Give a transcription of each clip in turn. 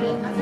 No.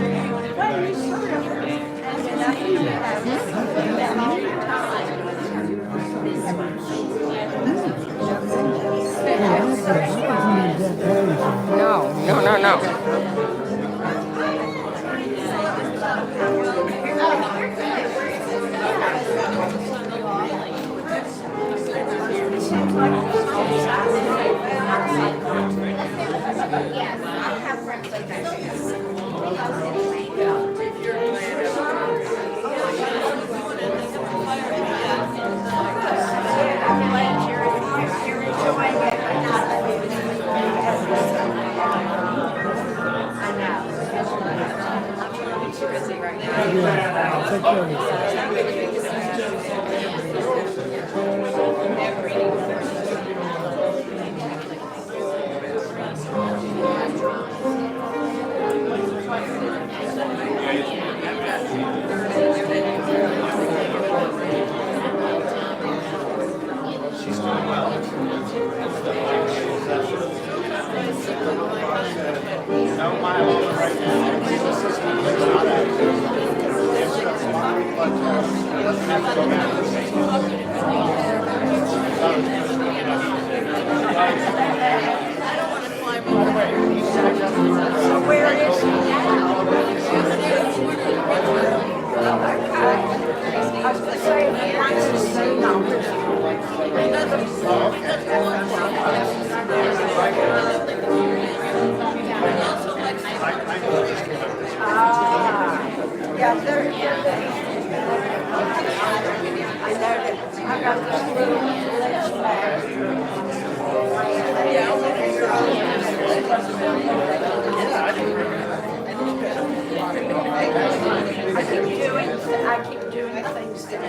I keep doing things to go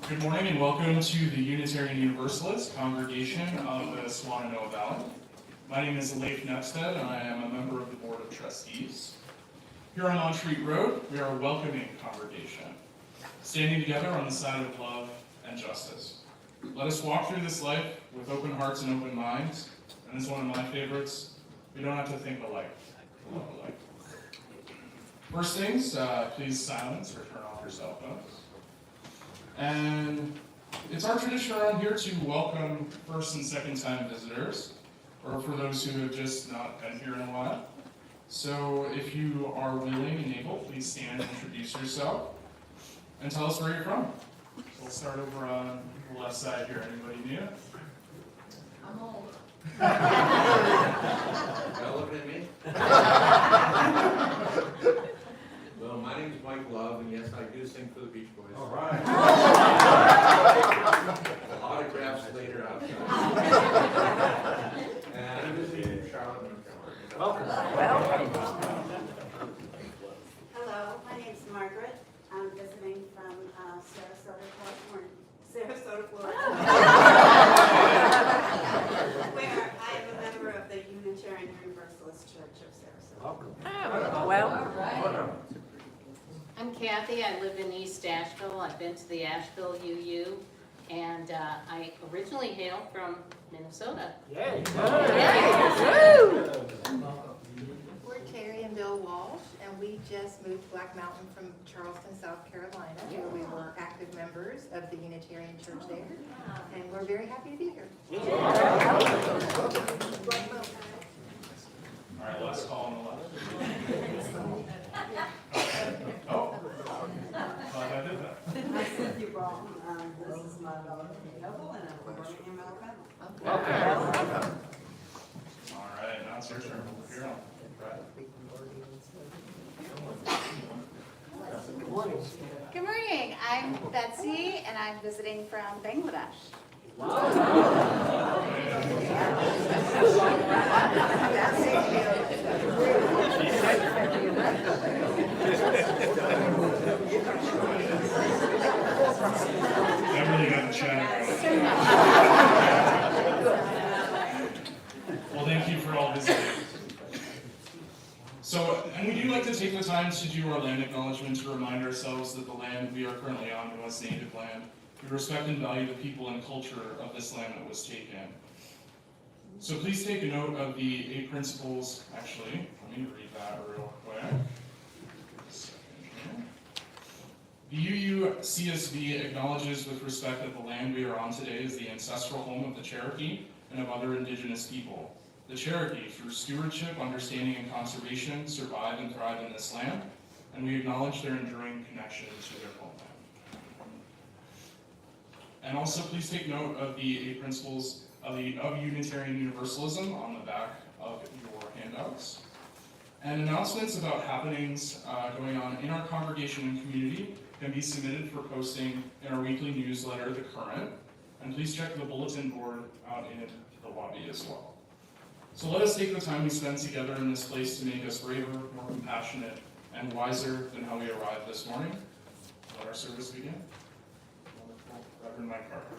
Good morning and welcome to the Unitarian Universalist congregation of the Swananoa Valley. My name is Leif Nepstead and I am a member of the Board of Trustees. Here on Montreat Road, we are a welcoming congregation, standing together on the side of love and justice. Let us walk through this life with open hearts and open minds, and this is one of my favorites, we don't have to think alike, we love alike. First things, please silence or turn off your cell phones. And it's our tradition around here to welcome first and second time visitors, or for those who have just not been here in a while. So if you are willing and able, please stand and introduce yourself and tell us where you're from. So we'll start over on the left side here. Anybody new? I'm old. Y'all looking at me? Well, my name is Mike Love, and yes, I do sing for the Beach Boys. All right. Autographs later outside. And I'm visiting Charlotte, North Carolina. Welcome. Hello, my name's Margaret. I'm visiting from Sarasota, Florida, where I am a member of the Unitarian Universalist Church of Sarasota. Welcome. Oh, well. I'm Kathy. I live in East Asheville. I've been to the Asheville UU, and I originally hail from Minnesota. Yay. We're Terry and Bill Walsh, and we just moved to Black Mountain from Charleston, South Carolina, where we were active members of the Unitarian Church there, and we're very happy to be here. All right, last call on the left. Oh, glad I did that. I said you wrong. This is my daughter, Noble, and I'm from Birmingham, Alabama. Okay. All right, now it's your turn. You're on. Right. Good morning. I I'm Betsy, and I'm visiting from Bangladesh. I really got the chat. Well, thank you for all visiting. So, and we do like to take the time to do our land acknowledgement to remind ourselves that the land we are currently on was native land. We respect and value the people and culture of this land that was taken. So please take a note of the 8 principles. Actually, let me read that real quick. The UU-CSV acknowledges with respect that the land we are on today is the ancestral home of the Cherokee and of other indigenous people. The Cherokee, through stewardship, understanding, and conservation, survive and thrive in this land, and we acknowledge their enduring connection to their homeland. And also, please take note of the 8 principles of Unitarian Universalism on the back of your handouts. And announcements about happenings going on in our congregation and community can be submitted for posting in our weekly newsletter, The Current. And please check the bulletin board out in the lobby as well. So let us take the time we spend together in this place to make us braver, more compassionate, and wiser than how we arrived this morning. Let our service begin. Wonderful Reverend Mike Carter.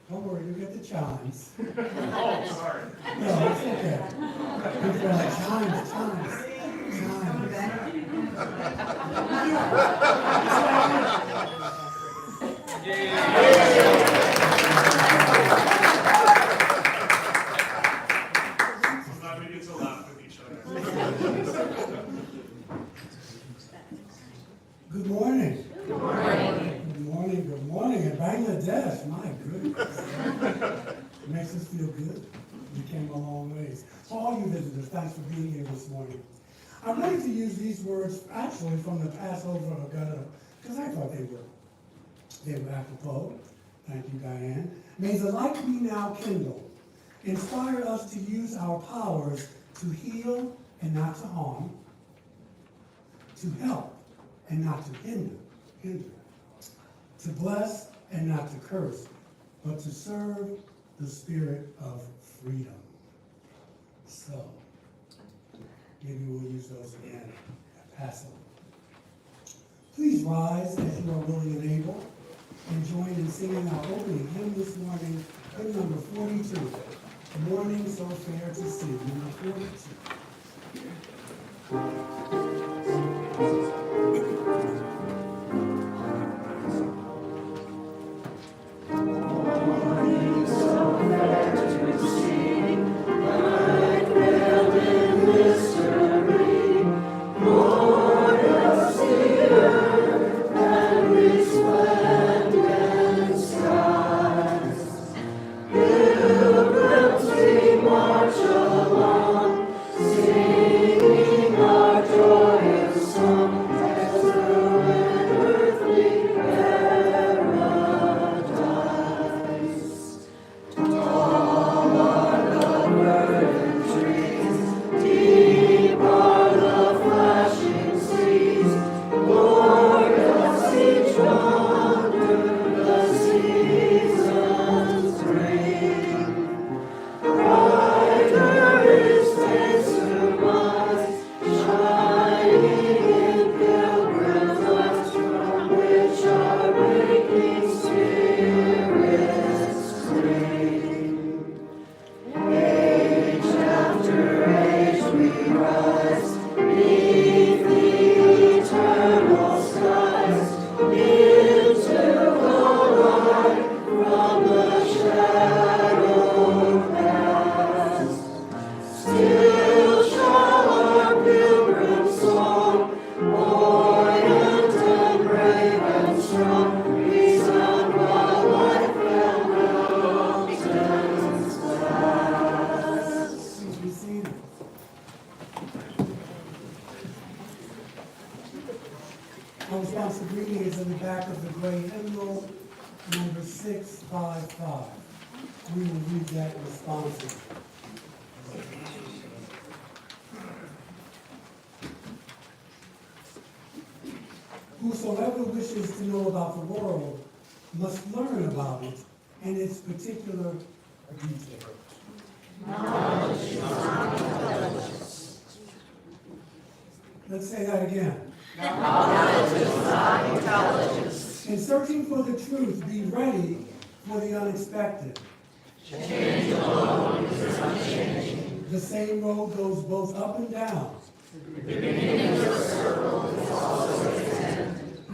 Don't worry, you get the chimes. Oh, sorry. No, it's okay. People are like, chimes, chimes. So glad we get to laugh with each other. Good morning. Good morning. Good morning, good morning. In Bangladesh, my goodness. It makes us feel good. We came a long ways. So all you visitors, thanks for being here this morning. I wanted to use these words actually from the Passover Haggadah because I thought they were apropos. Thank you, Diane. May the light be now kindled. Inspire us to use our powers to heal and not to harm, to help and not to hinder, to bless and not to curse, but to serve the spirit of freedom. So, maybe we'll use those again at Passover. Please rise as you are willing and able, and join in singing our opening hymn this morning, hymn number 42, Morning So Fair to See, number 42. Our responsive reading is in the back of the gray hymnal, number 655. We will read that responsively. Whosoever wishes to know about the world must learn about it and its particular details. Let's say that again. In searching for the truth, be ready for the unexpected. The same road goes both up and down.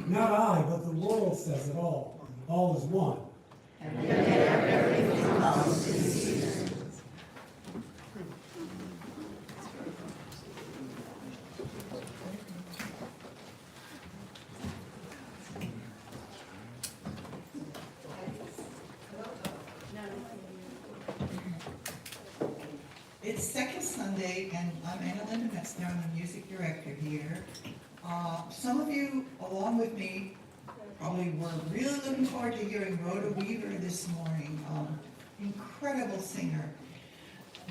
Not I, but the world says it all. All is one. It's second Sunday, and I'm Anna Linda Metzner, I'm the music director here. Some of you, along with me, probably were really looking forward to hearing Rhoda Weaver this morning. Incredible singer.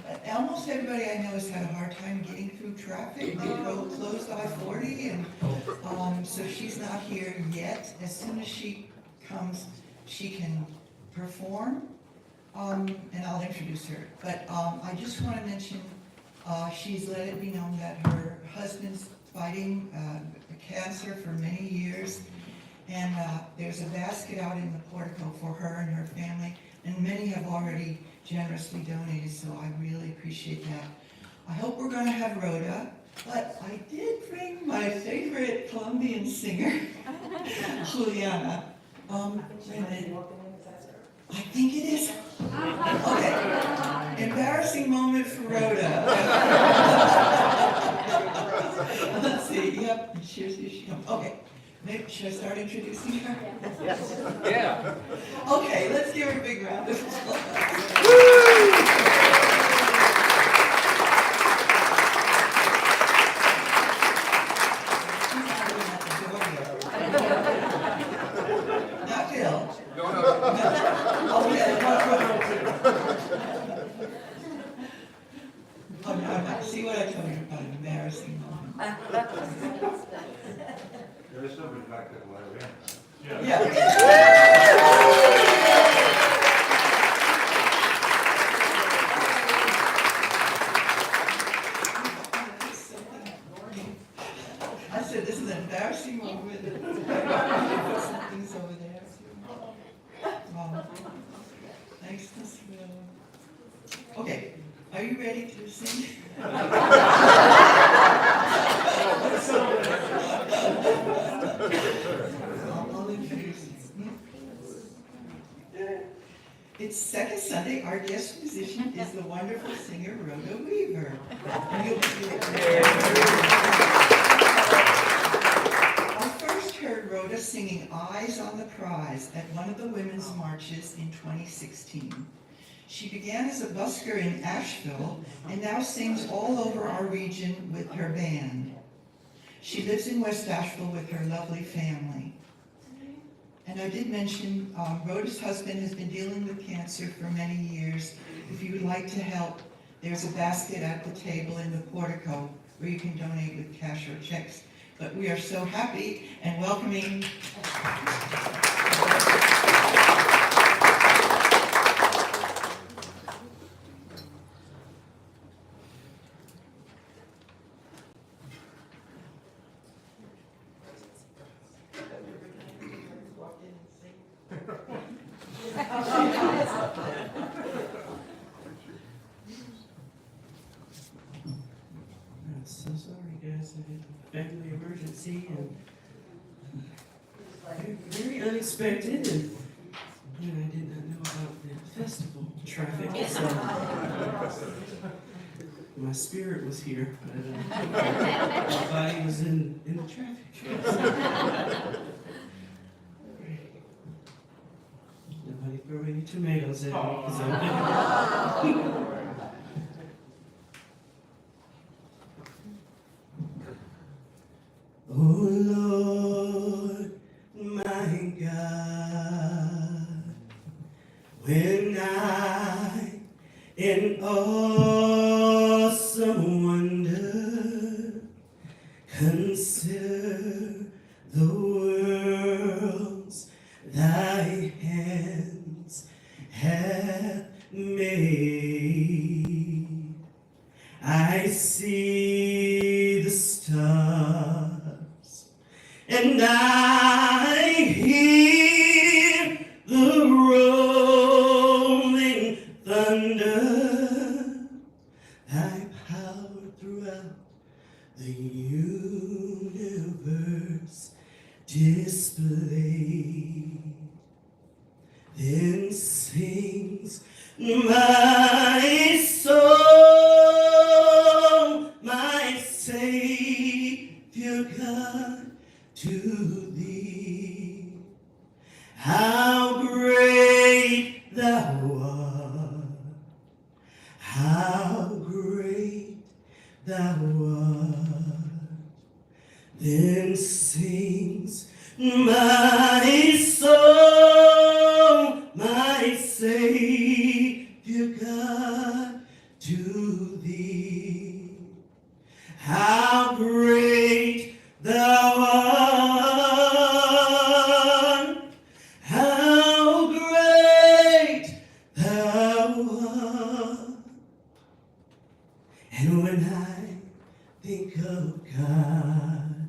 But almost everybody I know has had a hard time getting through traffic. They closed I-40, and so she's not here yet. As soon as she comes, she can perform. And I'll introduce her. But I just want to mention, she's let it be known that her husband's fighting cancer for many years. And there's a basket out in the portico for her and her family. And many have already generously donated, so I really appreciate that. I hope we're going to have Rhoda. But I did bring my favorite Colombian singer, Juliana. I think it is. Okay. Embarrassing moment for Rhoda. Let's see. Yep. Here she comes. Okay. Maybe should I start introducing her? Yes. Yeah. Okay. Let's give her a big round of applause. Not Bill. See what I told you about an embarrassing moment. There's somebody back that way. Yeah. I said, this is an embarrassing moment. Put some things over there. Thanks, Miss Will. Okay, are you ready to sing? I'll introduce you. It's second Sunday. Our guest musician is the wonderful singer Rhoda Weaver. And you'll I first heard Rhoda singing Eyes on the Prize at one of the women's marches in 2016. She began as a busker in Asheville and now sings all over our region with her band. She lives in West Asheville with her lovely family. And I did mention Rhoda's husband has been dealing with cancer for many years. If you would like to help, there's a basket at the table in the portico where you can donate with cash or checks. But we are so happy and welcoming I'm so sorry, guys. I had a family emergency and very unexpected, and I did not know about the festival traffic. So my spirit was here, but my body was in the traffic. Nobody throw any tomatoes at me, 'cause I'm Oh Lord, my God, when I in awesome wonder consider the and I hear the rolling thunder, thy power throughout the universe displayed. Then sings my soul, my Savior God, to thee. How great thou art, how great thou art. Then sings my soul, my Savior God, to thee. How great thou art, how great thou art. And when I think of God,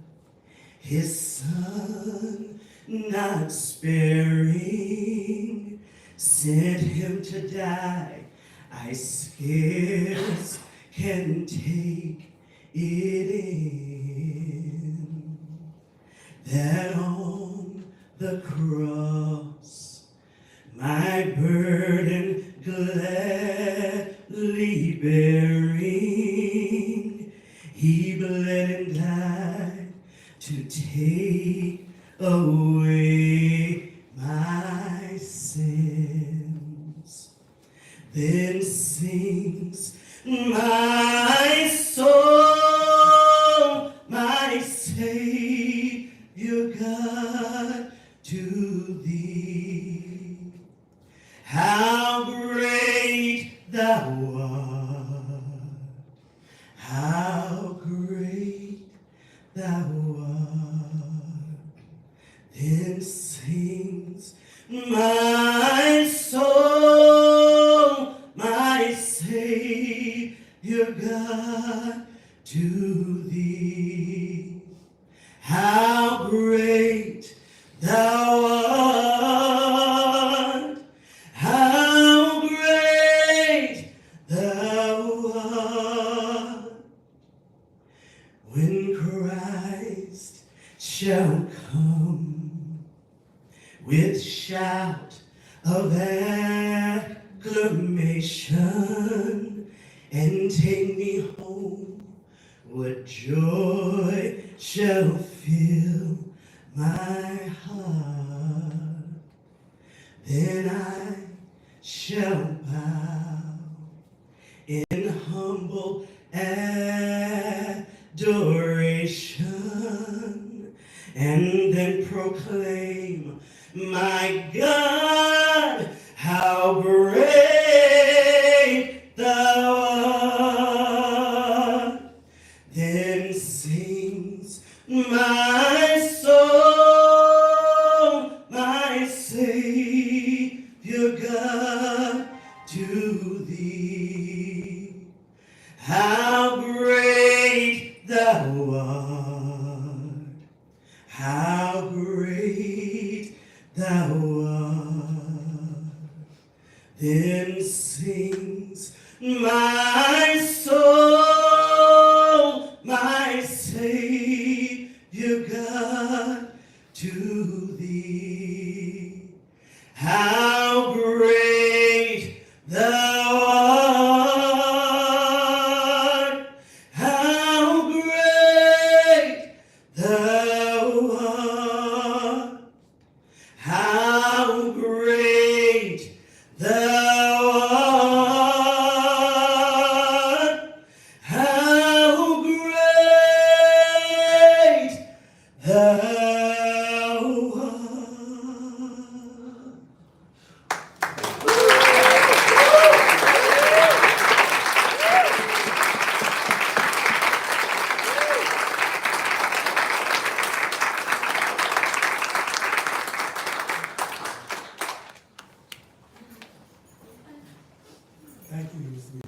his Son not sparing, sent him to die, I scarce can take it in, that on the cross my burden gladly bearing, he bled and died to take away my sins. Then sings my soul, my Savior God, to thee. How great thou art, how great thou art. Then sings my soul, my Savior God, to thee. How great thou art, how great thou art. When Christ shall come with shout of acclamation and take me home, what joy shall fill my heart. Then I shall bow in humble adoration, and then proclaim, my God, how great thou art. Then sings my soul, my Savior God, to thee. How great thou art, how great thou art. Then sings my soul, my Savior God, to thee. How great thou art, how great thou art, how great thou art, how great thou art. Thank you, Ms. Lee.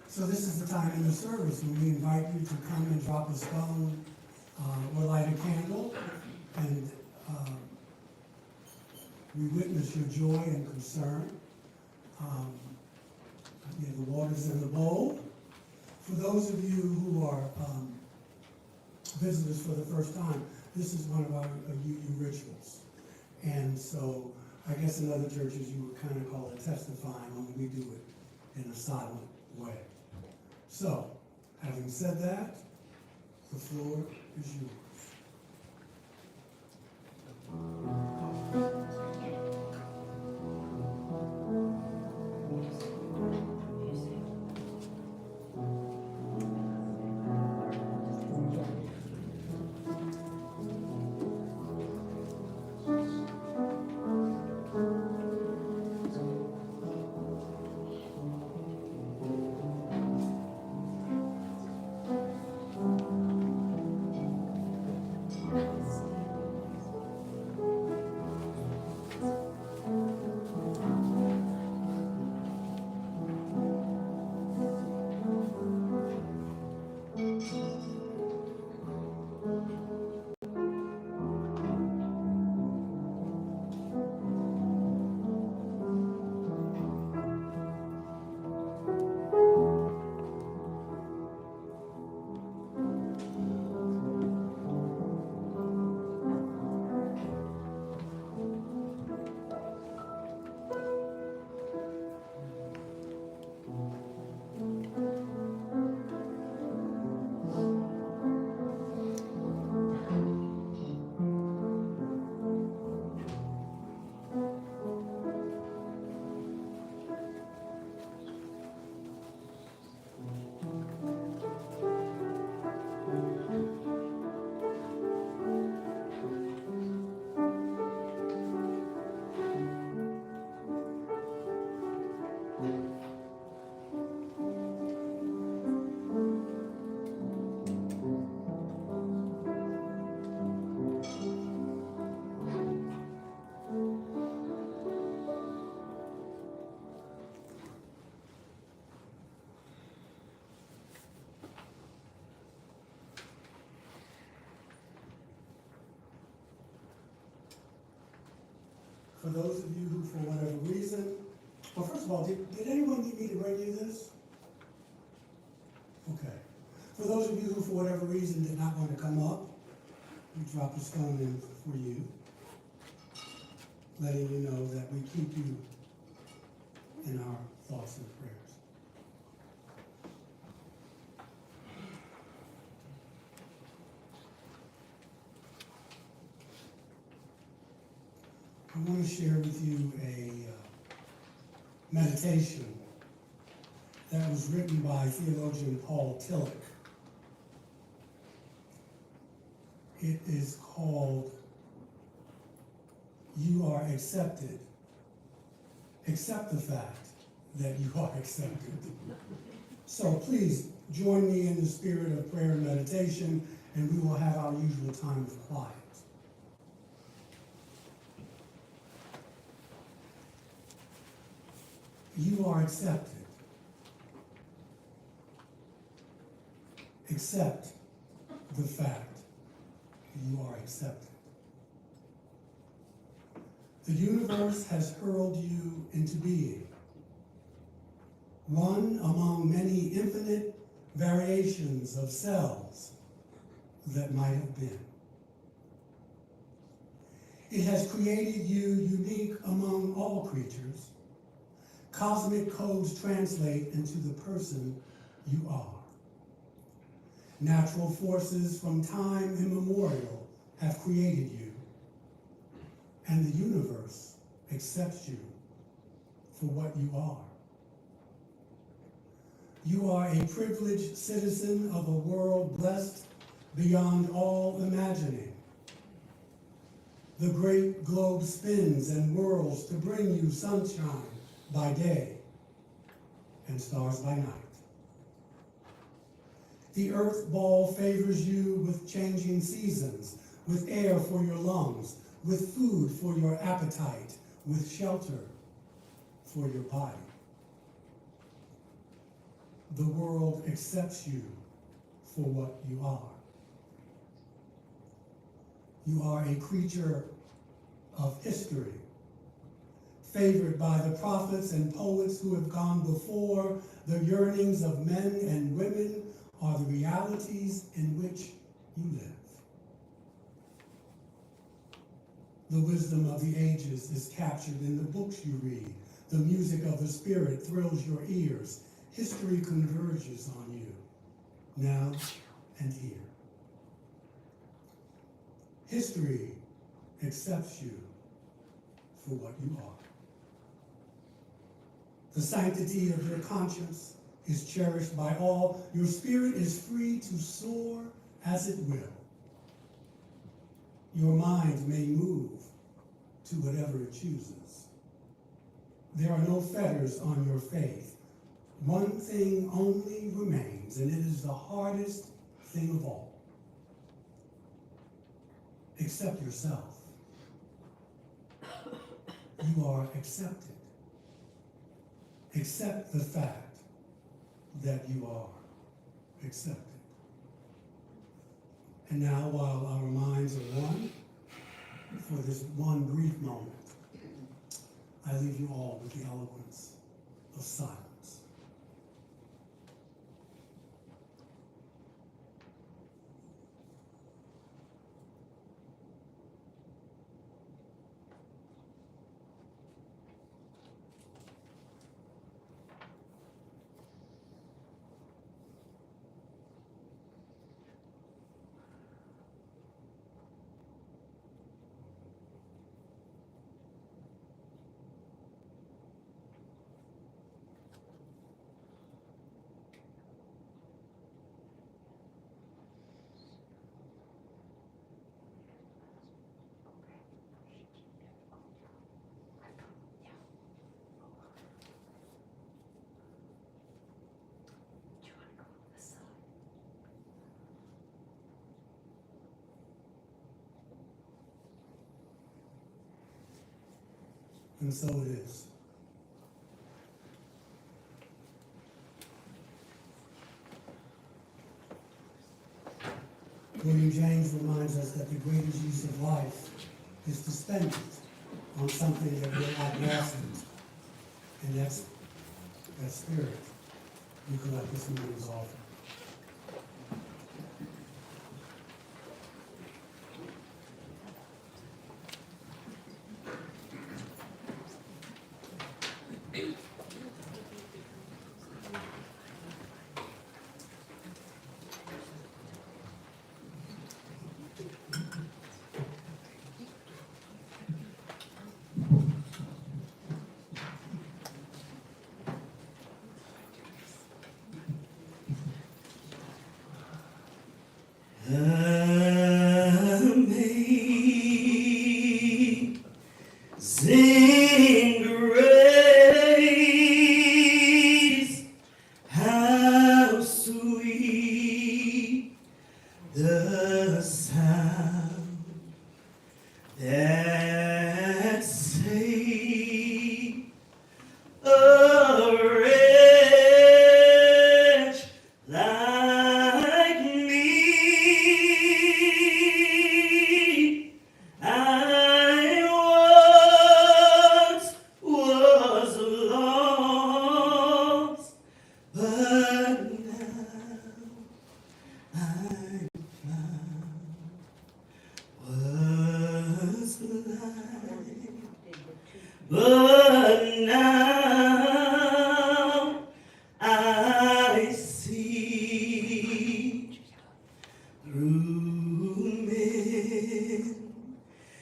So this is the time in the service when we invite you to come and drop a stone We'll light a candle, and we witness your joy and concern. Again, the water's in the bowl. For those of you who are visitors for the first time, this is one of our UU rituals. And so I guess in other churches you would kind of call it testifying, only we do it in a silent way. So, having said that, the floor is yours. For those of you who, for whatever reason, well, first of all, did anyone need me to bring you this? Okay. For those of you who, for whatever reason, did not want to come up, we drop a stone in for you, letting you know that we keep you in our thoughts and prayers. I want to share with you a meditation that was written by theologian Paul Tillich. It is called You Are Accepted. Accept the fact that you are accepted. So please join me in the spirit of prayer and meditation, and we will have our usual time of quiet. You are accepted. Accept the fact you are accepted. The universe has hurled you into being, one among many infinite variations of selves that might have been. It has created you unique among all creatures. Cosmic codes translate into the person you are. Natural forces from time immemorial have created you, and the universe accepts you for what you are. You are a privileged citizen of a world blessed beyond all imagining. The great globe spins and whirls to bring you sunshine by day and stars by night. The earth ball favors you with changing seasons, with air for your lungs, with food for your appetite, with shelter for your body. The world accepts you for what you are. You are a creature of history, favored by the prophets and poets who have gone before. The yearnings of men and women are the realities in which you live. The wisdom of the ages is captured in the books you read. The music of the spirit thrills your ears. History converges on you, now and here. History accepts you for what you are. The sanctity of your conscience is cherished by all. Your spirit is free to soar as it will. Your mind may move to whatever it chooses. There are no fetters on your faith. One thing only remains, and it is the hardest thing of all. Accept yourself. You are accepted. Accept the fact that you are accepted. And now, while our minds are one, for this one brief moment, I leave you all with the eloquence of silence. And so it is. William James reminds us that the greatest use of life is to spend it on something that will outlast it. And that's that spirit you collect this morning's offer. Amazing grace, how sweet the sound that saved a wretch like me. I once was lost, but now I'm found. Was blind, but now I see through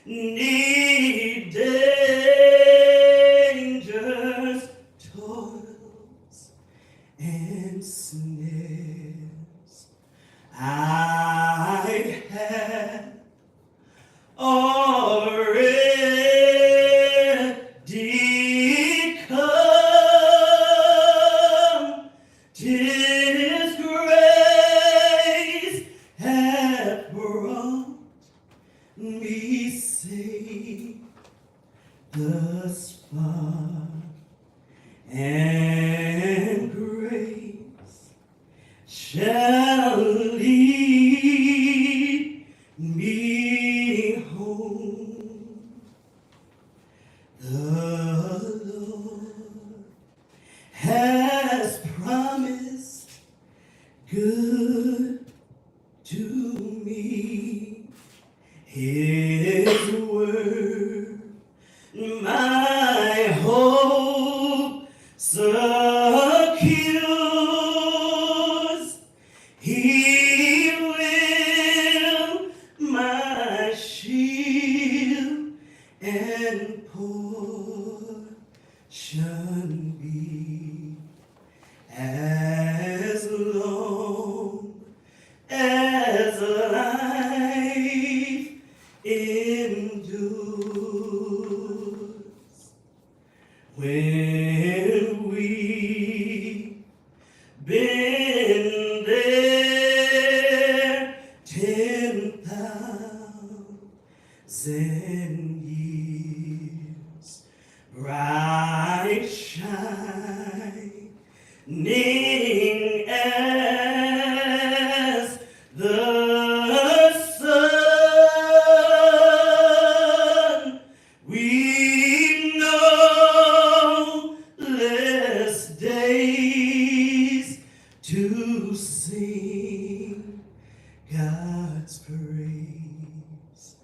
many dangers, toils, and snares. His word, my hope secures. He will my shield and portion be, as long as life endures. When we been there 10,000 years, bright shining as the sun, we know less days to sing God's praise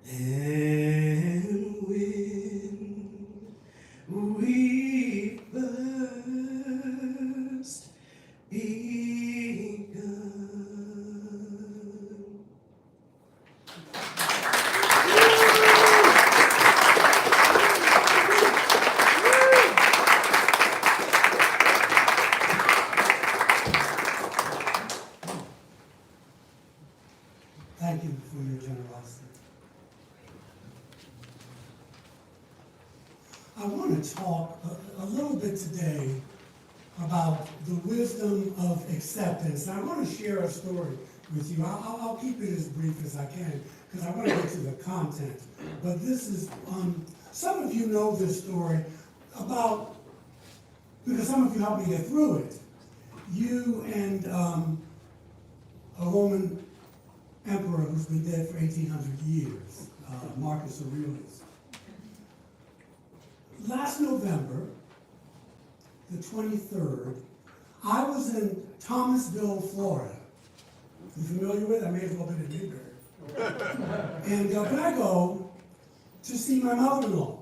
than when we first begun. Thank you for your generosity. I want to talk a little bit today about the wisdom of acceptance. And I want to share a story with you. I'll keep it as brief as I can because I want to get to the content. But this is, some of you know this story about, because some of you helped me get through it. You and a Roman emperor who's been dead for 1,800 years, Marcus Aurelius. Last November, the 23rd, I was in Thomasville, Florida. You familiar with it? I may as well have been in Midbury. And I go to see my mother-in-law.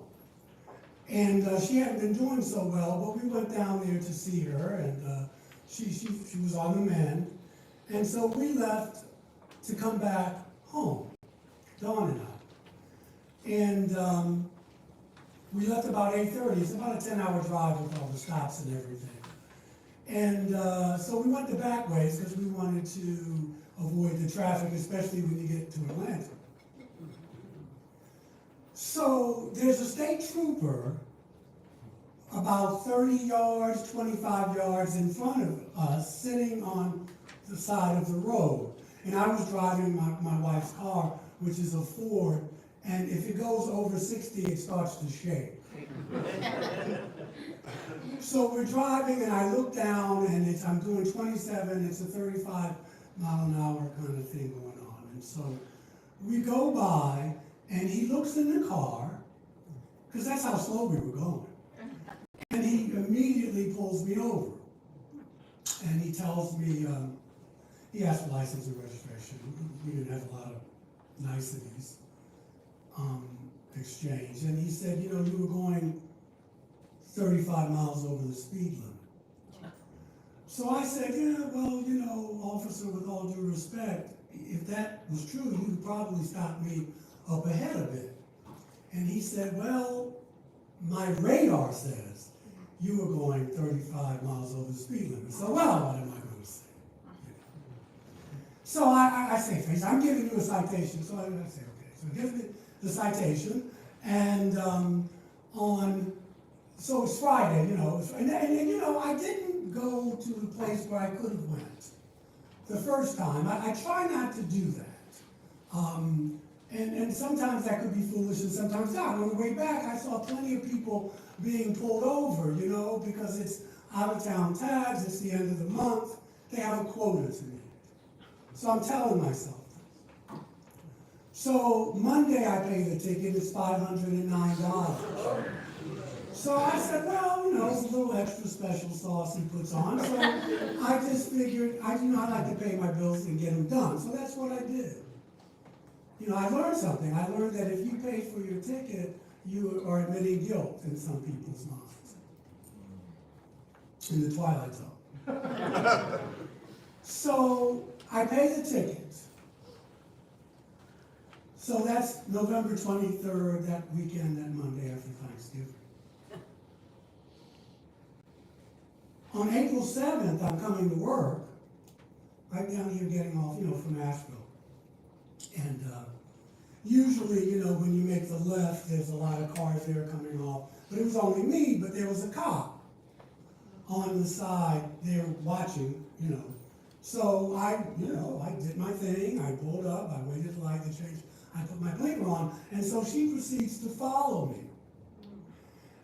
And she hadn't been doing so well, but we went down there to see her, and she was on the mend. And so we left to come back home, Dawn and I. And we left about 8:30. It's about a 10-hour drive with all the stops and everything. And so we went the back ways because we wanted to avoid the traffic, especially when you get to Atlanta. So there's a state trooper about 30 yards, 25 yards in front of us, sitting on the side of the road. And I was driving my wife's car, which is a Ford, and if it goes over 60, it starts to shake. So we're driving, and I look down, and I'm doing 27, it's a 35-mile-an-hour kind of thing going on. And so we go by, and he looks in the car, because that's how slow we were going. And he immediately pulls me over. And he tells me, he asked for license and registration. We didn't have a lot of niceties exchanged. And he said, you were going 35 miles over the speed limit. So I said, officer, with all due respect, if that was true, you could probably stop me up ahead a bit. And he said, well, my radar says you were going 35 miles over the speed limit. So, well, what am I going to say? So I say, I'm giving you a citation. So I say, okay. So give me the citation. And so it's Friday, and I didn't go to the place where I could have went the first time. I try not to do that. And sometimes that could be foolish and sometimes not. On the way back, I saw plenty of people being pulled over, because it's out-of-town tags, it's the end of the month, they have a quota to meet. So I'm telling myself that. So Monday I pay the ticket, it's $509. So I said, well, it's a little extra special sauce he puts on. So I just figured I do not like to pay my bills and get them done. So that's what I did. you know, I learned something. I learned that if you pay for your ticket, you are admitting guilt in some people's minds. In the Twilight Zone. So I paid the ticket. So that's November 23rd, that weekend, that Monday after Thanksgiving. On April 7th, I'm coming to work, right down here getting off, from Asheville. And usually, when you make the left, there's a lot of cars there coming off. But it was only me, but there was a cop on the side there watching, So I did my thing, I pulled up, I waited till I could change, I put my blinker on, and so she proceeds to follow me.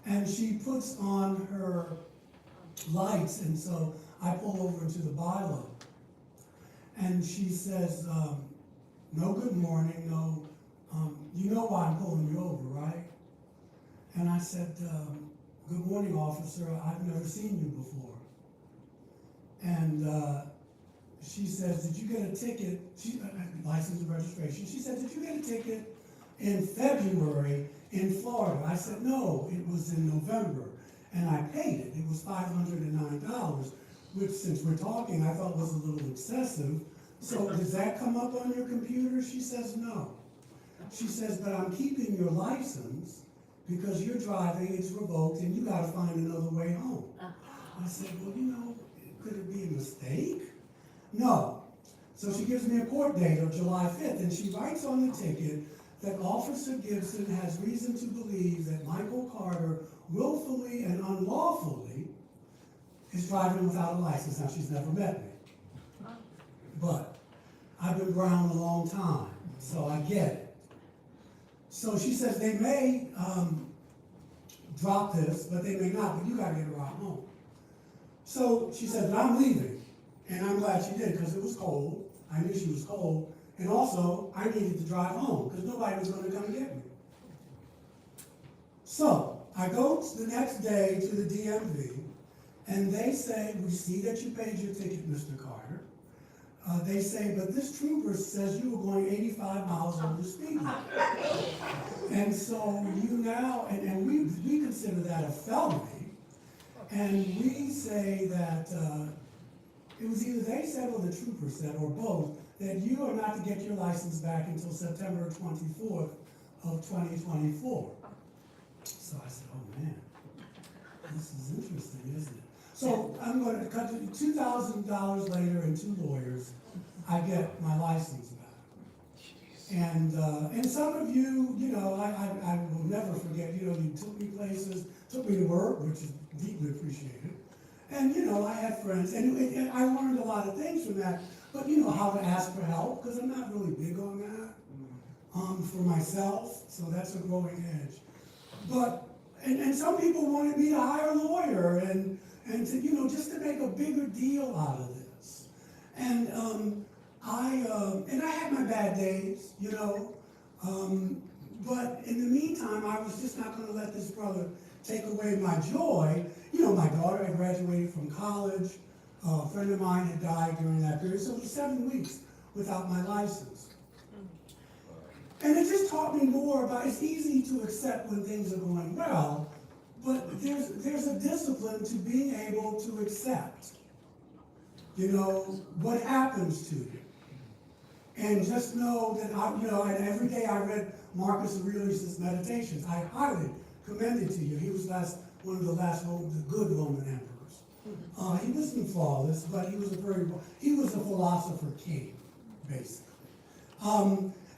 And she puts on her lights, and so I pull over to the bylaw. And she says, no good morning, no, you know why I'm pulling you over, right? And I said, good morning, officer, I've never seen you before. And she says, did you get a ticket, license and registration, she said, did you get a ticket in February in Florida? I said, no, it was in November, and I paid it. It was $509, which, since we're talking, I thought was a little excessive. So does that come up on your computer? She says, no. She says, but I'm keeping your license because you're driving, it's revoked, and you gotta find another way home. I said, well, could it be a mistake? No. So she gives me a court date of July 5th, and she writes on the ticket that Officer Gibson has reason to believe that Michael Carter willfully and unlawfully is driving without a license. Now, she's never met me. But I've been around a long time, so I get it. So she says they may drop this, but they may not, but you gotta get her out home. So she said, but I'm leaving. And I'm glad she did, because it was cold. I knew she was cold. And also, I needed to drive home, because nobody was going to come get me. So, I go the next day to the DMV, and they say, we see that you paid your ticket, Mr. Carter. They say, but this trooper says you were going 85 miles over the speed limit. And so you now, and we consider that a felony. And we say that, it was either they said or the trooper said, or both, that you are not to get your license back until September 24th of 2024. So I said, oh man, this is interesting, isn't it? So I'm going to cut to $2,000 later and 2 lawyers, I get my license back. And some of you, I will never forget, you took me places, took me to work, which is deeply appreciated. And, I had friends, and I learned a lot of things from that, but, how to ask for help, because I'm not really big on that for myself, so that's a growing edge. But, and some people wanted me to hire a lawyer and to, just to make a bigger deal out of this. And I had my bad days, but in the meantime, I was just not going to let this brother take away my joy. My daughter had graduated from college. A friend of mine had died during that period, so it was 7 weeks without my license. And it just taught me more about, it's easy to accept when things are going well, but there's a discipline to being able to accept, what happens to you. And just know that, and every day I read Marcus Aurelius' Meditations. I highly commend it to you. He was one of the good Roman emperors. He wasn't flawless, but he was a philosopher king, basically.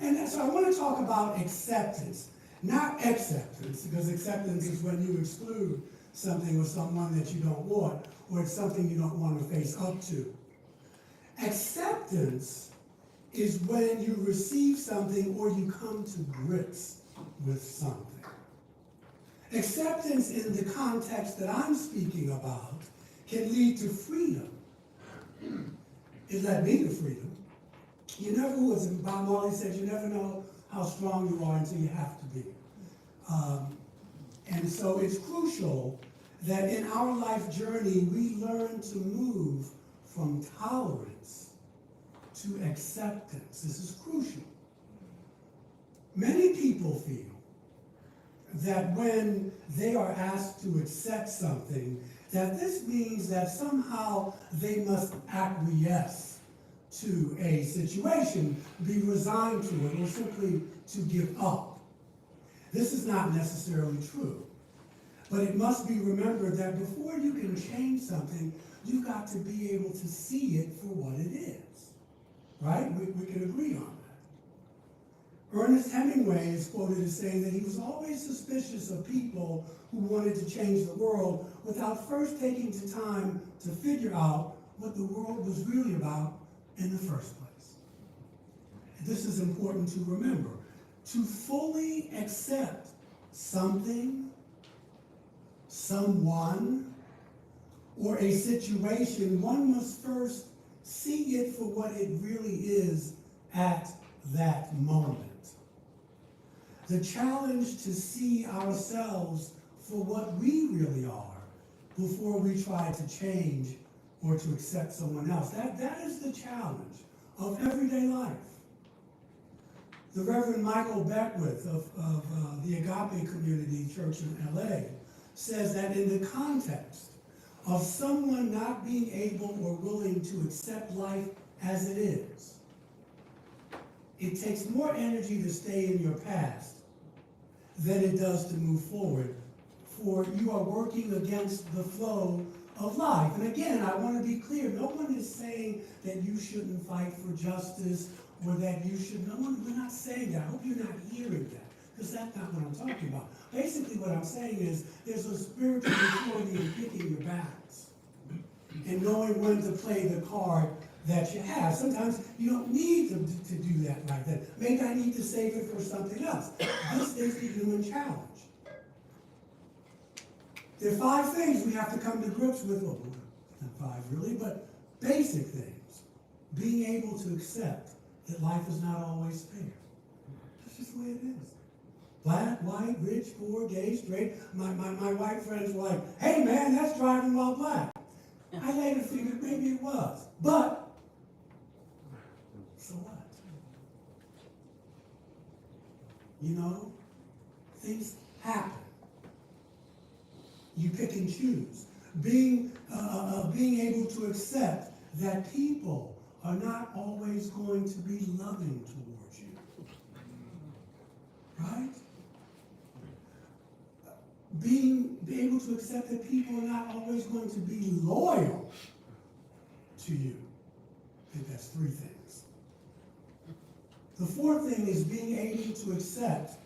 And so I want to talk about acceptance, not acceptance, because acceptance is when you exclude something or someone that you don't want, or it's something you don't want to face up to. Acceptance is when you receive something or you come to grips with something. Acceptance in the context that I'm speaking about can lead to freedom. It led me to freedom. You never was, Bob Marley said, you never know how strong you are until you have to be. And so it's crucial that in our life journey, we learn to move from tolerance to acceptance. This is crucial. Many people feel that when they are asked to accept something, that this means that somehow they must acquiesce to a situation, be resigned to it, or simply to give up. This is not necessarily true. But it must be remembered that before you can change something, you've got to be able to see it for what it is. Right? We can agree on that. Ernest Hemingway is quoted as saying that he was always suspicious of people who wanted to change the world without first taking the time to figure out what the world was really about in the first place. This is important to remember. To fully accept something, someone, or a situation, one must first see it for what it really is at that moment. The challenge to see ourselves for what we really are before we try to change or to accept someone else. That is the challenge of everyday life. The Reverend Michael Beckwith of the Agape Community Church in LA says that in the context of someone not being able or willing to accept life as it is, it takes more energy to stay in your past than it does to move forward, for you are working against the flow of life. And again, I want to be clear, no one is saying that you shouldn't fight for justice or that you should, we're not saying that. I hope you're not hearing that, because that's not what I'm talking about. Basically what I'm saying is there's a spiritual maturity in picking your battles and knowing when to play the card that you have. Sometimes you don't need to do that like that. Maybe I need to save it for something else. This is the human challenge. There are 5 things we have to come to grips with. Well, not 5 really, but basic things. Being able to accept that life is not always fair. That's just the way it is. Black, white, rich, poor, gay, straight. My white friends were like, hey man, that's driving while black. I later figured maybe it was. But, so what? You know, things happen. You pick and choose. Being able to accept that people are not always going to be loving towards you. Right? Being able to accept that people are not always going to be loyal to you. I think that's 3 things. The 4th thing is being able to accept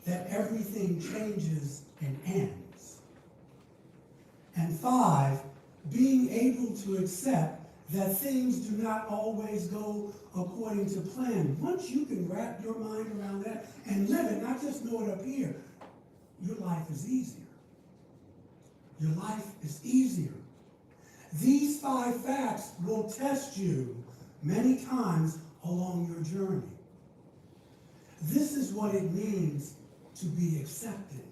that everything changes and ends. And 5, being able to accept that things do not always go according to plan. Once you can wrap your mind around that and live it, not just know it up here, your life is easier. Your life is easier. These 5 facts will test you many times along your journey. This is what it means to be accepted.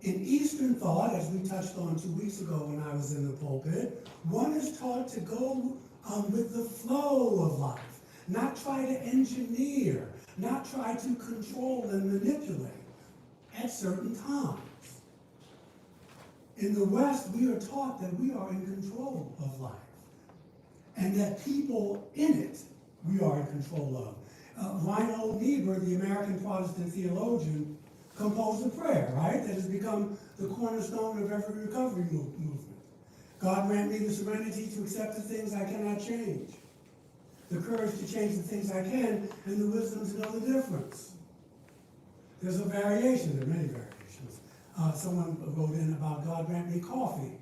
In Eastern thought, as we touched on 2 weeks ago when I was in the pulpit, one is taught to go with the flow of life, not try to engineer, not try to control and manipulate at certain times. In the West, we are taught that we are in control of life, and that people in it we are in control of. Reinhold Niebuhr, the American Protestant theologian, composed a prayer, right, that has become the cornerstone of every recovery movement. God grant me the serenity to accept the things I cannot change, the courage to change the things I can, and the wisdom to know the difference. There's a variation, there are many variations. Someone wrote in about God grant me coffee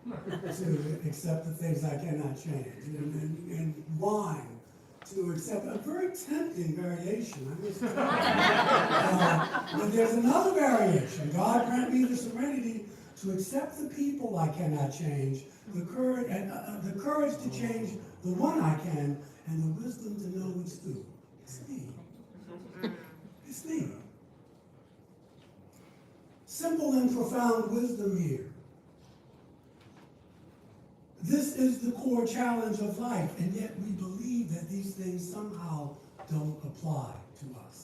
to accept the things I cannot change, and wine to accept a very tempting variation. But there's another variation. God grant me the serenity to accept the people I cannot change, the courage to change the one I can, and the wisdom to know it's due. It's me. It's me. Simple and profound wisdom here. This is the core challenge of life, and yet we believe that these things somehow don't apply to us.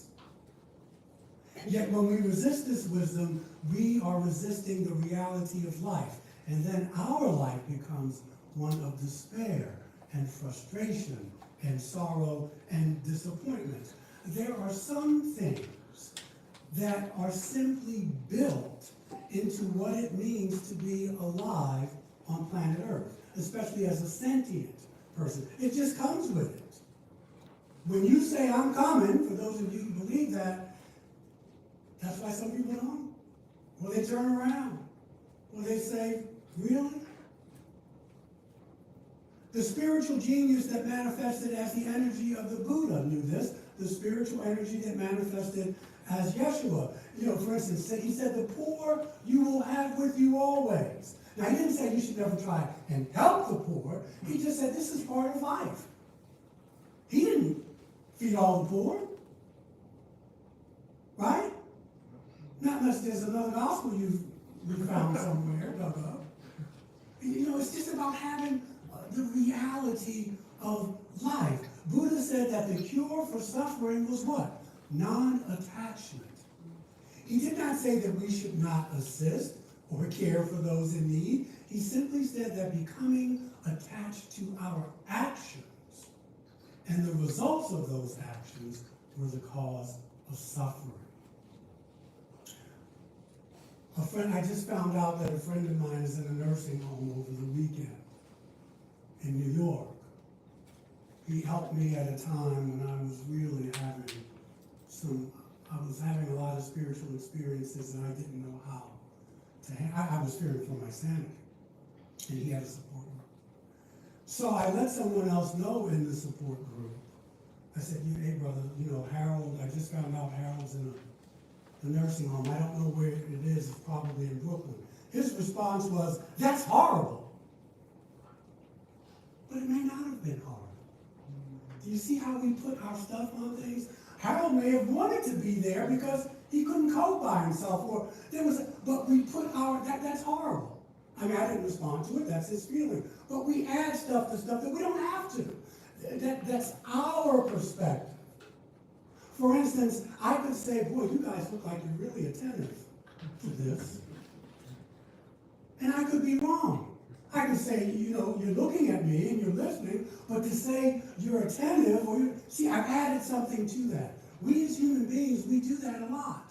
Yet when we resist this wisdom, we are resisting the reality of life. And then our life becomes one of despair and frustration and sorrow and disappointment. There are some things that are simply built into what it means to be alive on planet Earth, especially as a sentient person. It just comes with it. When you say, I'm coming, for those of you who believe that, that's why some people don't. Well, they turn around. Well, they say, really? The spiritual genius that manifested as the energy of the Buddha knew this. The spiritual energy that manifested as Yeshua. You know, for instance, he said, the poor you will have with you always. Now, he didn't say you should never try and help the poor. He just said this is part of life. He didn't feed all the poor. Right? Not unless there's another gospel you've found somewhere, dug up. You know, it's just about having the reality of life. Buddha said that the cure for suffering was what? Non-attachment. He did not say that we should not assist or care for those in need. He simply said that becoming attached to our actions and the results of those actions were the cause of suffering. I just found out that a friend of mine is in a nursing home over the weekend in New York. He helped me at a time when I was really having a lot of spiritual experiences and I didn't know how I was fearing for my sanity. And he had a support group. So I let someone else know in the support group. I said, hey brother, you know, Harold, I just found out Harold's in a nursing home. I don't know where it is. It's probably in Brooklyn. His response was, that's horrible. But it may not have been horrible. Do you see how we put our stuff on things? Harold may have wanted to be there because he couldn't cope by himself, but we put that's horrible. I mean, I didn't respond to it, that's his feeling. But we add stuff to stuff that we don't have to. That's our perspective. For instance, I could say, boy, you guys look like you're really attentive to this. And I could be wrong. I could say, you know, you're looking at me and you're listening, but to say you're attentive, see, I've added something to that. We as human beings, we do that a lot.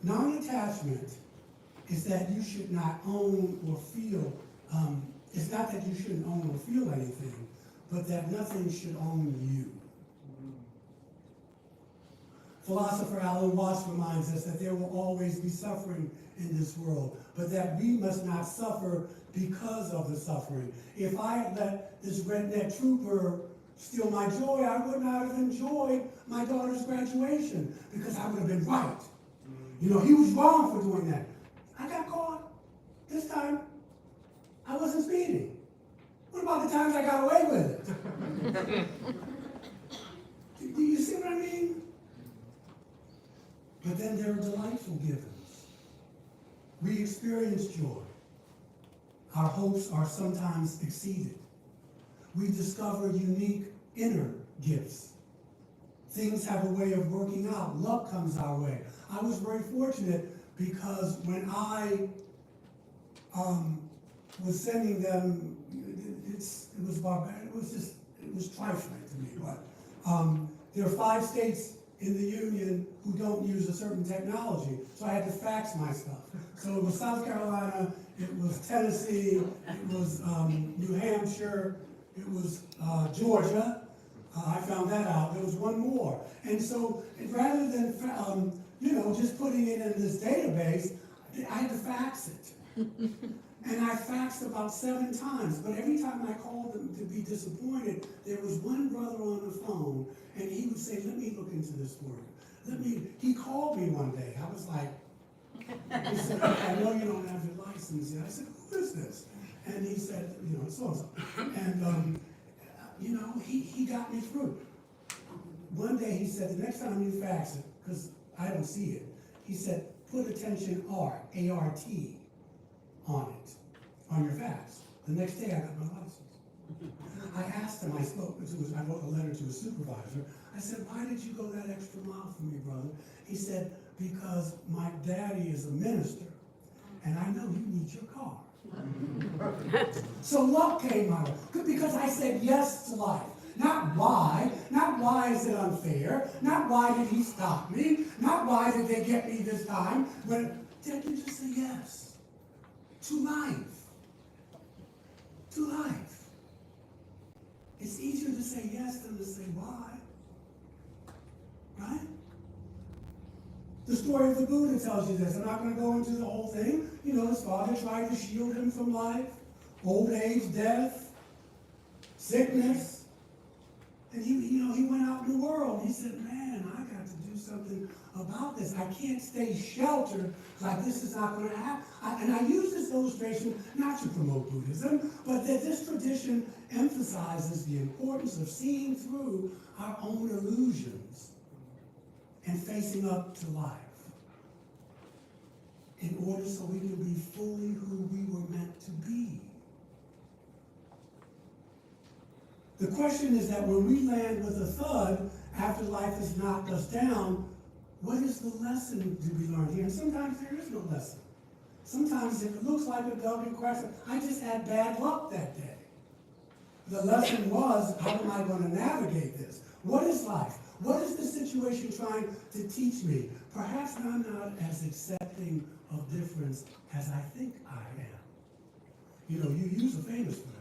Non-attachment is that you should not own or feel, it's not that you shouldn't own or feel anything, but that nothing should own you. Philosopher Alan Watts reminds us that there will always be suffering in this world, but that we must not suffer because of the suffering. If I had let this redneck trooper steal my joy, I would not have enjoyed my daughter's graduation because I would have been right. You know, he was wrong for doing that. I got caught. This time, I wasn't speeding. What about the times I got away with it? Do you see what I mean? But then there are delightful givens. We experience joy. Our hopes are sometimes exceeded. We discover unique inner gifts. Things have a way of working out. Luck comes our way. I was very fortunate because when I was sending them, it was barbaric. It was trifling to me. But there are 5 states in the Union who don't use a certain technology, so I had to fax my stuff. So it was South Carolina, it was Tennessee, it was New Hampshire, it was Georgia. I found that out. There was one more. And so rather than just putting it in this database, I had to fax it. And I faxed about 7 times, but every time I called them to be disappointed, there was one brother on the phone, and he would say, let me look into this for you. He called me one day. I was like, he said, I know you don't have your license yet. I said, who is this? And he said, so-and-so. And, he got me through. One day he said, the next time you fax it, because I don't see it, he said, put attention R, A-R-T, on it, on your fax. The next day I got my license. I asked him, I wrote a letter to his supervisor. I said, why did you go that extra mile for me, brother? He said, because my daddy is a minister, and I know you need your car. So luck came my way, because I said yes to life. Not why is it unfair, not why did he stop me, not why did they get me this time, but did you just say yes to life? To life. It's easier to say yes than to say why. Right? The story of the Buddha tells you this. I'm not going to go into the whole thing. You know, his father tried to shield him from life, old age, death, sickness. And he went out in the world. He said, man, I got to do something about this. I can't stay sheltered like this is not going to happen. And I use this illustration not to promote Buddhism, but that this tradition emphasizes the importance of seeing through our own illusions and facing up to life in order so we can be fully who we were meant to be. The question is that when we land with a thud after life has knocked us down, what is the lesson to be learned here? And sometimes there is no lesson. Sometimes if it looks like a dog and cracks, I just had bad luck that day. The lesson was, how am I going to navigate this? What is life? What is the situation trying to teach me? Perhaps I'm not as accepting of difference as I think I am. You know, you are famous for that.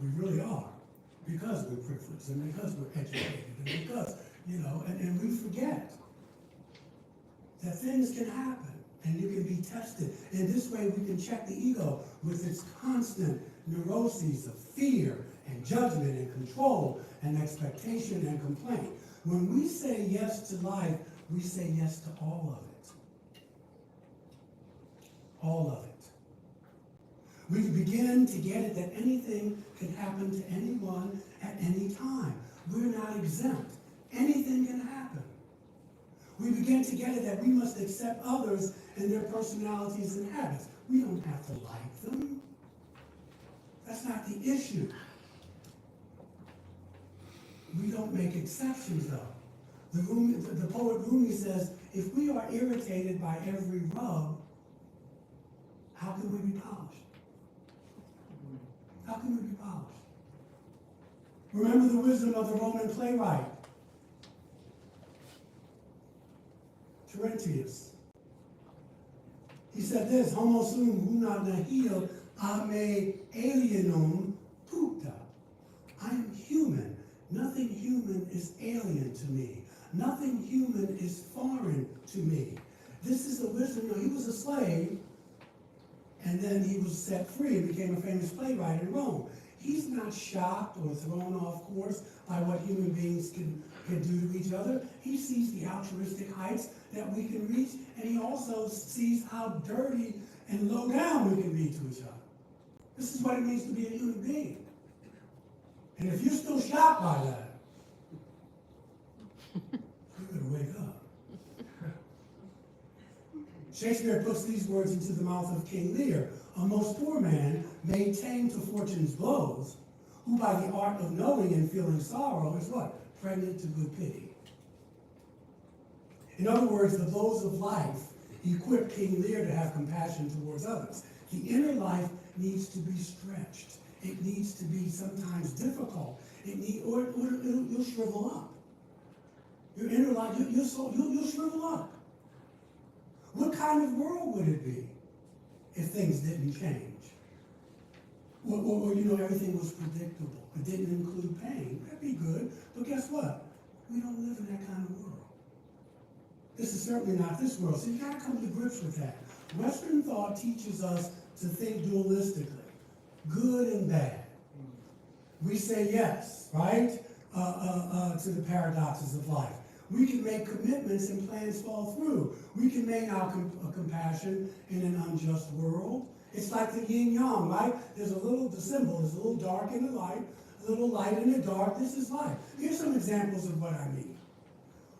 We really are, because we're privileged and because we're educated and because, and we forget that things can happen and you can be tested. In this way, we can check the ego with its constant neuroses of fear and judgment and control and expectation and complaint. When we say yes to life, we say yes to all of it. All of it. We begin to get it that anything can happen to anyone at any time. We're not exempt. Anything can happen. We begin to get it that we must accept others and their personalities and habits. We don't have to like them. That's not the issue. We don't make exceptions, though. The poet Rumi says, if we are irritated by every rub, how can we be polished? How can we be polished? Remember the wisdom of the Roman playwright, Terentius. He said this, homo sum una nihil a me alienum puta. I am human. Nothing human is alien to me. Nothing human is foreign to me. This is the wisdom. He was a slave, and then he was set free and became a famous playwright in Rome. He's not shocked or thrown off course by what human beings can do to each other. He sees the altruistic heights that we can reach, and he also sees how dirty and low down we can be to each other. This is what it means to be a human being. And if you're still shocked by that, you better wake up. Shakespeare puts these words into the mouth of King Lear. A most poor man, made tame to fortune's blows, who by the art of knowing and feeling sorrow is what? Pregnant to good pity. In other words, the blows of life equip King Lear to have compassion towards others. The inner life needs to be stretched. It needs to be sometimes difficult. Or you'll shrivel up. Your inner life, you'll shrivel up. What kind of world would it be if things didn't change? Or everything was predictable. It didn't include pain. That'd be good. But guess what? We don't live in that kind of world. This is certainly not this world. So you gotta come to grips with that. Western thought teaches us to think dualistically, good and bad. We say yes, right, to the paradoxes of life. We can make commitments and plans fall through. We can make our compassion in an unjust world. It's like the yin-yang, right? The symbol is a little dark in the light, a little light in the dark. This is life. Here's some examples of what I mean.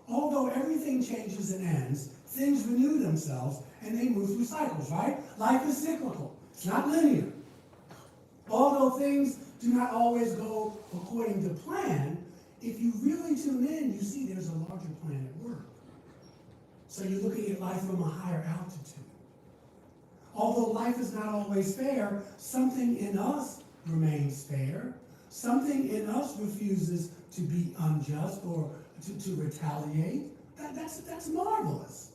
Although everything changes and ends, things renew themselves and they move through cycles, right? Life is cyclical. It's not linear. Although things do not always go according to plan, if you really tune in, you see there's a larger plan at work. So you're looking at life from a higher altitude. Although life is not always fair, something in us remains fair. Something in us refuses to be unjust or to retaliate. That's marvelous.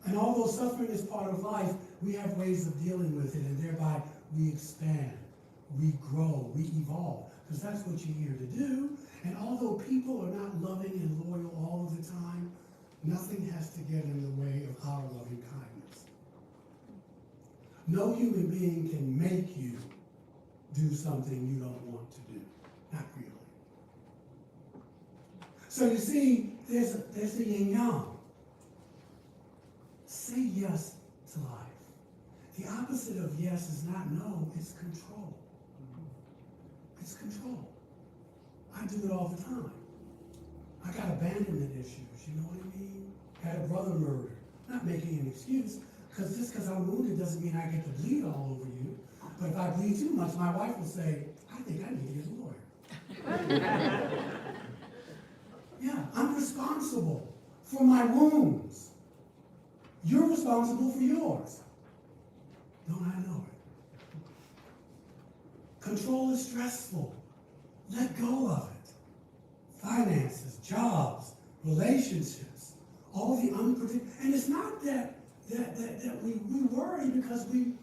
And although suffering is part of life, we have ways of dealing with it, and thereby we expand, we grow, we evolve, because that's what you're here to do. And although people are not loving and loyal all of the time, nothing has to get in the way of our loving kindness. No human being can make you do something you don't want to do. Not really. So you see, there's the yin-yang. Say yes to life. The opposite of yes is not no, it's control. It's control. I do it all the time. I got abandonment issues, you know what I mean? Had a brother murdered. Not making an excuse, because just because I'm wounded doesn't mean I get to bleed all over you. But if I bleed too much, my wife will say, I think I need to get a lawyer. Yeah, I'm responsible for my wounds. You're responsible for yours. Don't I know it? Control is stressful. Let go of it. Finances, jobs, relationships, all the unpredictable. And it's not that we worry because we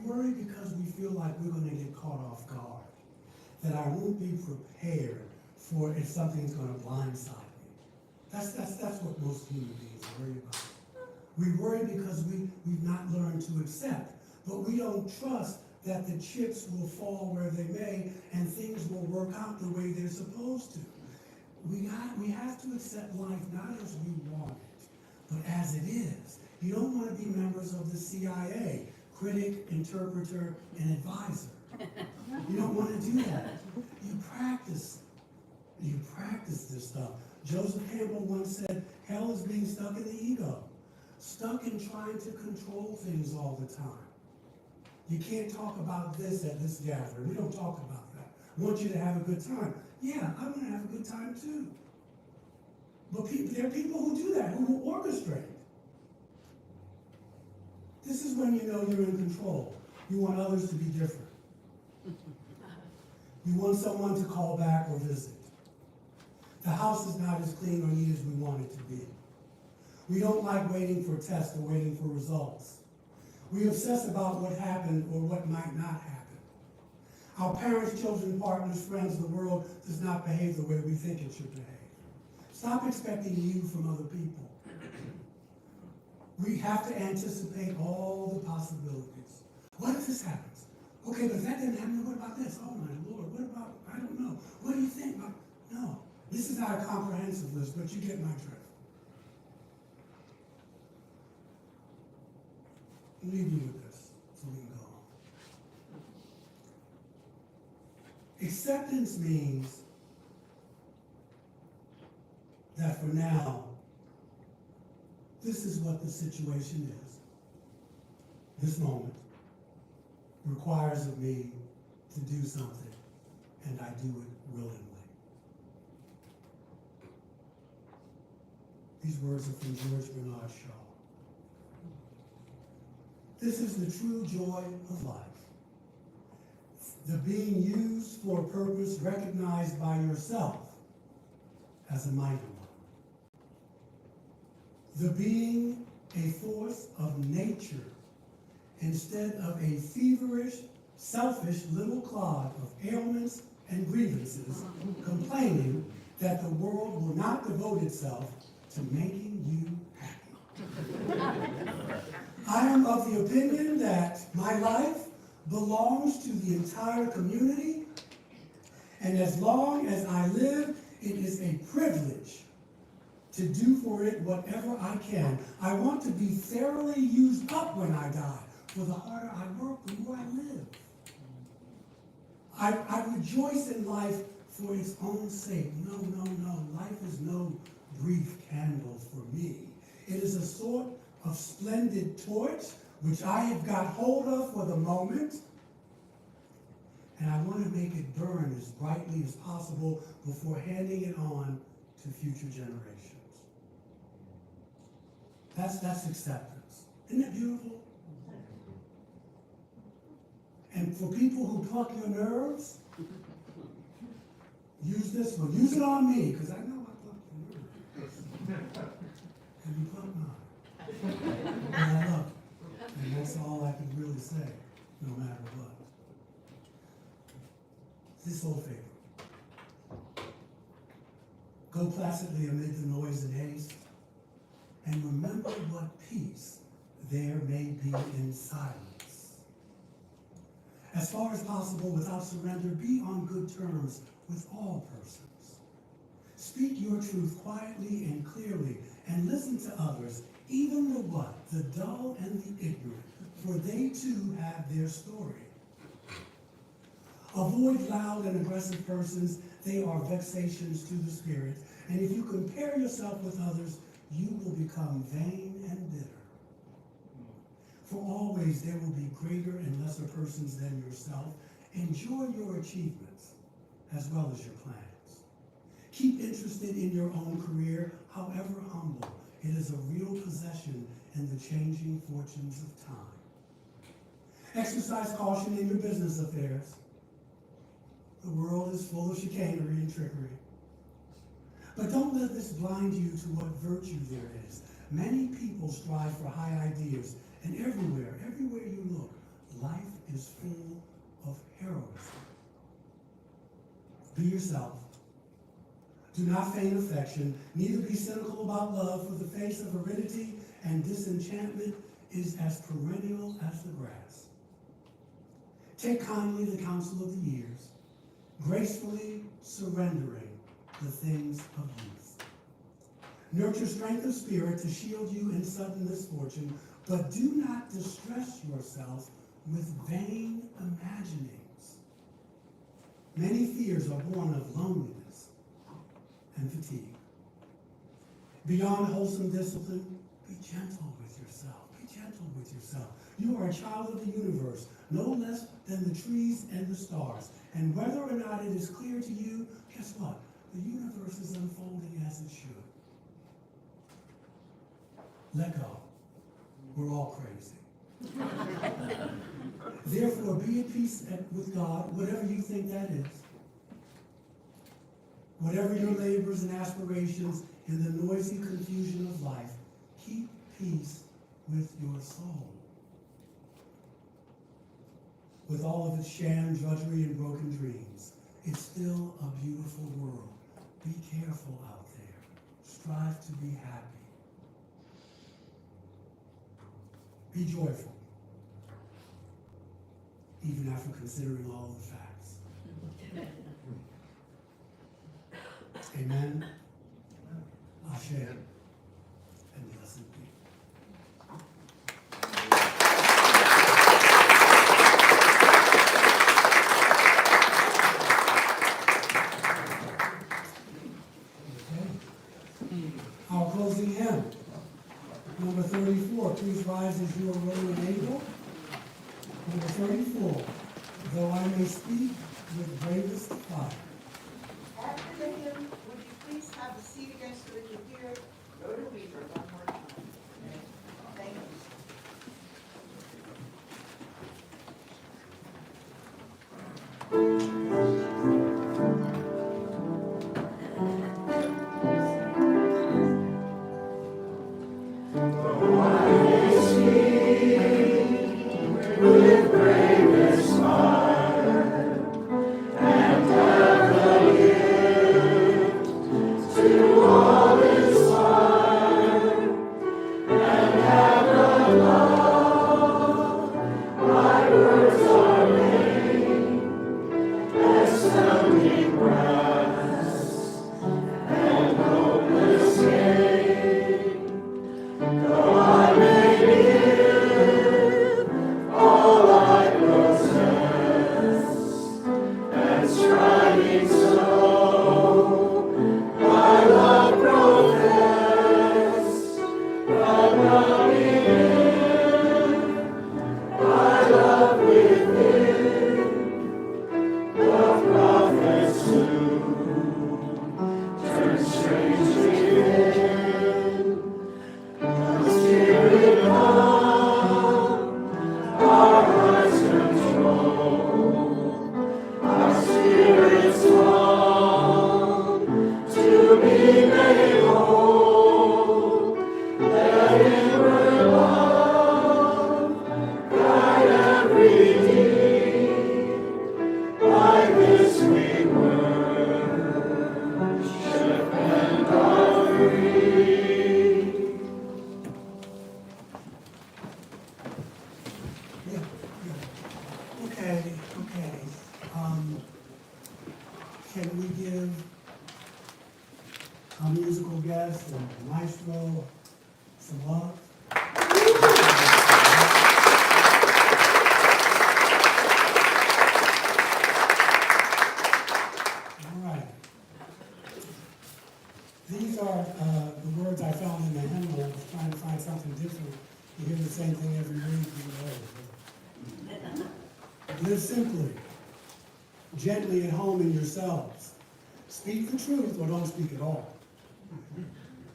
worry because we feel like we're going to get caught off guard. That I won't be prepared for if something's going to blindside me. That's what most human beings worry about. We worry because we've not learned to accept, but we don't trust that the chips will fall where they may and things will work out the way they're supposed to. We have to accept life not as we want it, but as it is. You don't want to be members of the CIA, critic, interpreter, and advisor. You don't want to do that. You practice this stuff. Joseph Campbell once said, hell is being stuck in the ego, stuck in trying to control things all the time. You can't talk about this at this gathering. We don't talk about that. I want you to have a good time. Yeah, I'm going to have a good time too. But there are people who do that, who will orchestrate. This is when you know you're in control. You want others to be different. You want someone to call back or visit. The house is not as clean or neat as we want it to be. We don't like waiting for tests or waiting for results. We obsess about what happened or what might not happen. Our parents, children, partners, friends, the world does not behave the way we think it should behave. Stop expecting you from other people. We have to anticipate all the possibilities. What if this happens? Okay, but if that didn't happen, what about this? Oh my Lord, what about, I don't know. What do you think? No, this is not a comprehensive list, but you get my drift. I'll leave you with this, so we can go on. Acceptance means that for now, this is what the situation is. This moment requires of me to do something, and I do it willingly. These words are from George Bernard Shaw. This is the true joy of life. The being used for a purpose recognized by yourself as a mighty one. The being a force of nature instead of a feverish, selfish little clod of ailments and grievances complaining that the world will not devote itself to making you happy. I am of the opinion that my life belongs to the entire community, and as long as I live, it is a privilege to do for it whatever I can. I want to be thoroughly used up when I die, for the harder I work, the more I live. I rejoice in life for its own sake. No. Life is no brief candle for me. It is a sort of splendid torch which I have got hold of for the moment, and I want to make it burn as brightly as possible before handing it on to future generations. That's acceptance. Isn't it beautiful? And for people who pluck your nerves, use this one. Use it on me, because I know I pluck your nerves. And you pluck mine. And I love it. And that's all I can really say, no matter what. This old favorite. Go placidly amid the noise and haste, and remember what peace there may be in silence. As far as possible, without surrender, be on good terms with all persons. Speak your truth quietly and clearly, and listen to others, even the what, the dull and the ignorant, for they too have their story. Avoid loud and aggressive persons. They are vexations to the spirit. And if you compare yourself with others, you will become vain and bitter. For always there will be greater and lesser persons than yourself. Enjoy your achievements as well as your plans. Keep interested in your own career, however humble. It is a real possession in the changing fortunes of time. Exercise caution in your business affairs. The world is full of chicanery and trickery. But don't let this blind you to what virtue there is. Many people strive for high ideas, and everywhere you look, life is full of heroism. Be yourself. Do not feign affection, neither be cynical about love, for the face of aridity and disenchantment is as perennial as the grass. Take kindly the counsel of the years, gracefully surrendering the things of youth. Nurture strength of spirit to shield you in sudden misfortune, but do not distress yourself with vain imaginings. Many fears are born of loneliness and fatigue. Beyond wholesome discipline, be gentle with yourself. Be gentle with yourself. You are a child of the universe, no less than the trees and the stars. And whether or not it is clear to you, guess what? The universe is unfolding as it should. Let go. We're all crazy. Therefore, be at peace with God, whatever you think that is. Whatever your labors and aspirations in the noisy confusion of life, keep peace with your soul. With all of its sham, drudgery, and broken dreams, it's still a beautiful world. Be careful out there. Strive to be happy. Be joyful, even after considering all the facts. Amen. Ashe. And blessed be. Our closing hymn, number 34, please rise as you are willing and able. Number 34, though I may speak with bravest fire. After the hymn, would you please have a seat again so that you hear Rhoda Weaver one more time? Thank you. To all his fire. can we give our musical guest and maestro some love? All right. These are the words I found in the hymnal. I was trying to find something different. You hear the same thing every week. Live simply, gently at home in yourselves. Speak the truth or don't speak at all.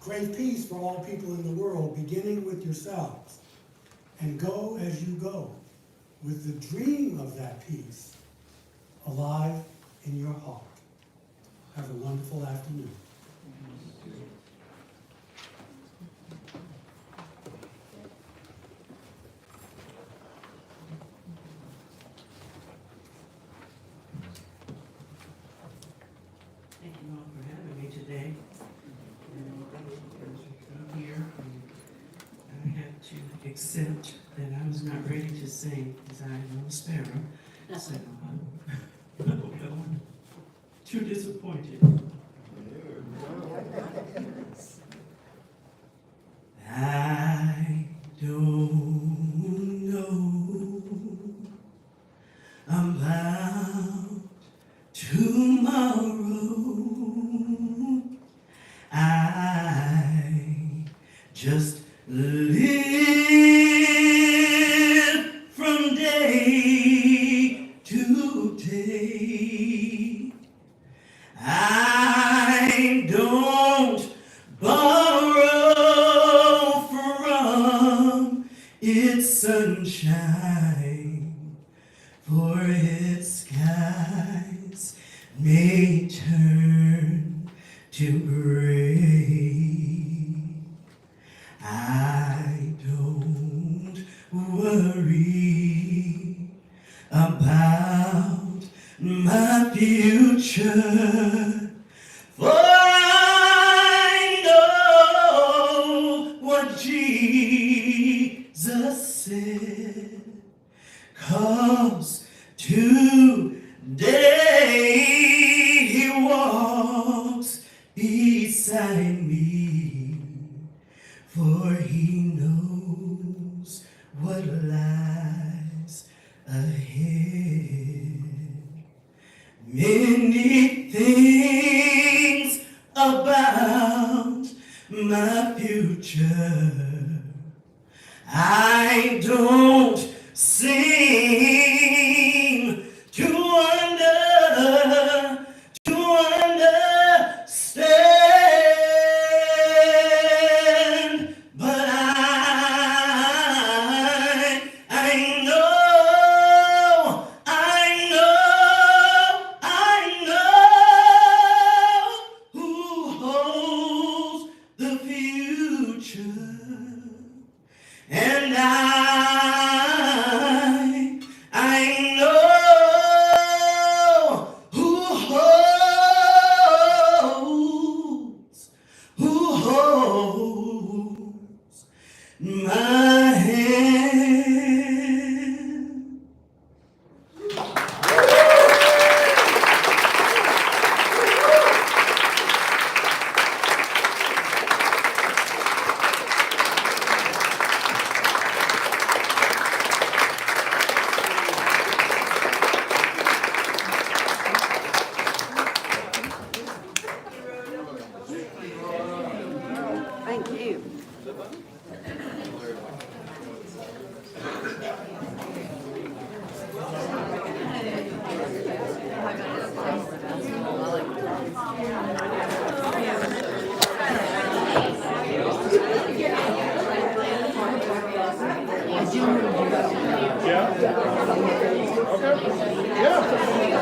Crave peace for all people in the world, beginning with yourselves. And go as you go, with the dream of that peace alive in your heart. Have a wonderful afternoon. Thank you all for having me today. And I'm here. I had to accept that I was not ready to sing because I am a sparrow. So I'm too disappointed. I don't know about tomorrow. I just live from day to day. I don't borrow from its sunshine, for its skies may turn to gray. I don't worry about my future, for I know what Jesus said, 'cause today He walks beside me, for He knows what lies ahead. Many things